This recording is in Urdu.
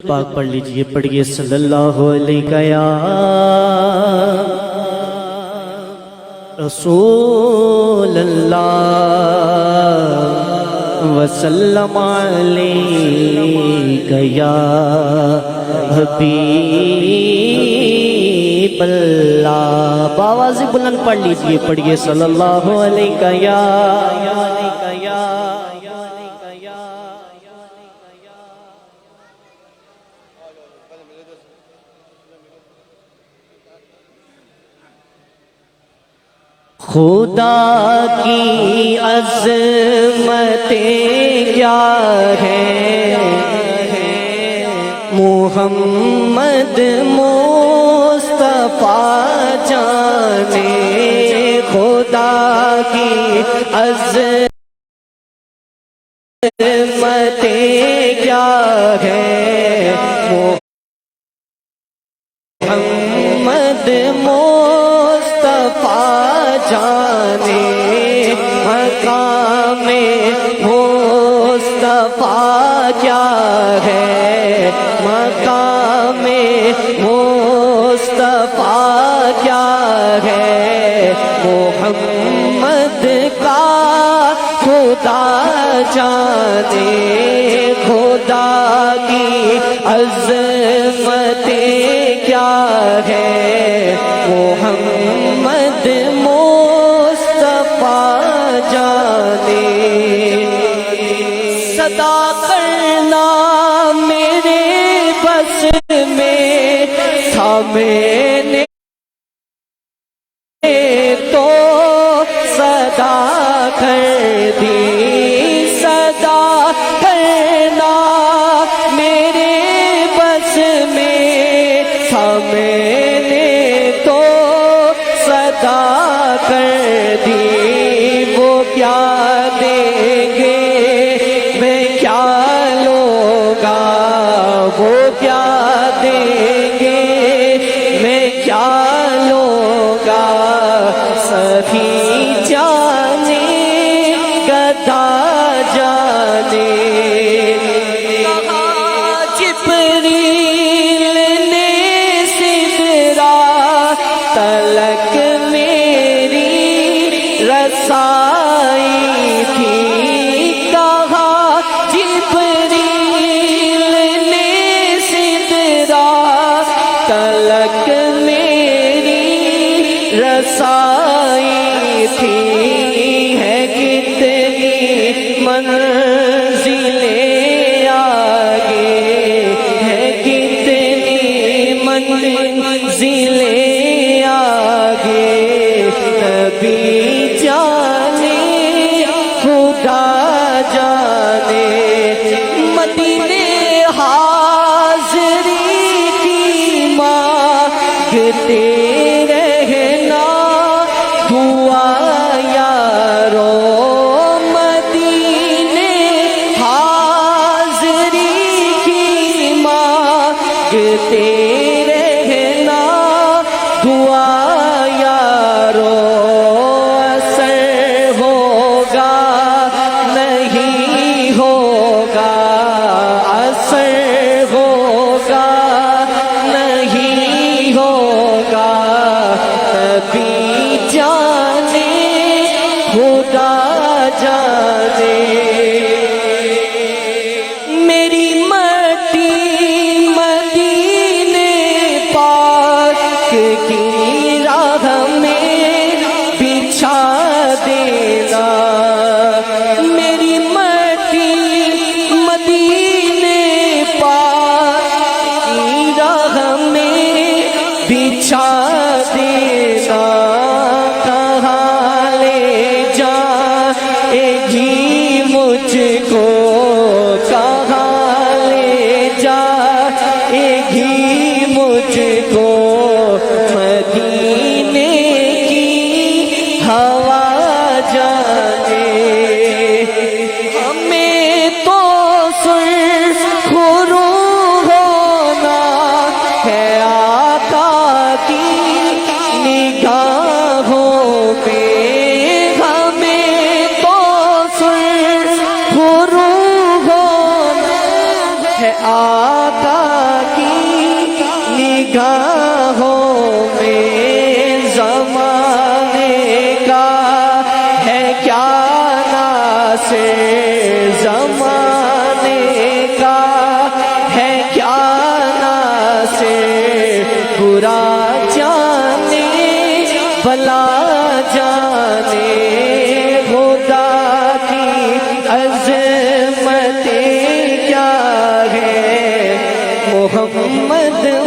پاک پڑھ لیجئے، پڑھیے صلی اللہ علیہ یا رسول اللہ وسلم علیہ یا حبیب اللہ۔ باوازی بلند پڑھ لیجئے، پڑھیے صلی اللہ علیہ یا خدا کی عظمتیں کیا ہے، محمد مصطفیٰ جانے خدا کی عظمتیں کیا ہے، محمد مصطفیٰ جانے مقام مصطفیٰ کیا ہے، مقام مصطفیٰ کیا ہے، محمد کا خدا جانے خدا کی عظمتیں کیا ہے، محمد مصطفیٰ جانے۔ صدا کرنا میرے بس میں تھا، میں نے تو صدا کر دی، صدا کرنا میرے بس میں تھا، میں نے تو صدا کر دی، وہ کیا دیں گے میں کیا لوں گا، وہ کیا دیں گے میں کیا لوں گا، سبھی جانے گدا جانے۔ جبریل نے سدرا تلک میری رسائی تھی، کہا جبریل نے سدرا تلک میری رسائی تھی، ہے کتنی منزلیں آگے، ہے کتنی منزلیں آگے، نبی جانے خدا جانے، مدینے حاضری کی مانگتے رہنا دعا یارو، مدینے حاضری کی مانگتے رہنا دعا یارو، اثر ہوگا نہیں ہوگا، اثر ہوگا نہیں ہوگا، نبی جانے خدا جانے۔ میری مٹی مدینے پاک کی نگاہوں میں زمانے کا ہے کیا ناز زمانے کا ہے کیا ناز برا جانے بھلا جانے خدا کی عظمت کیا ہے محمد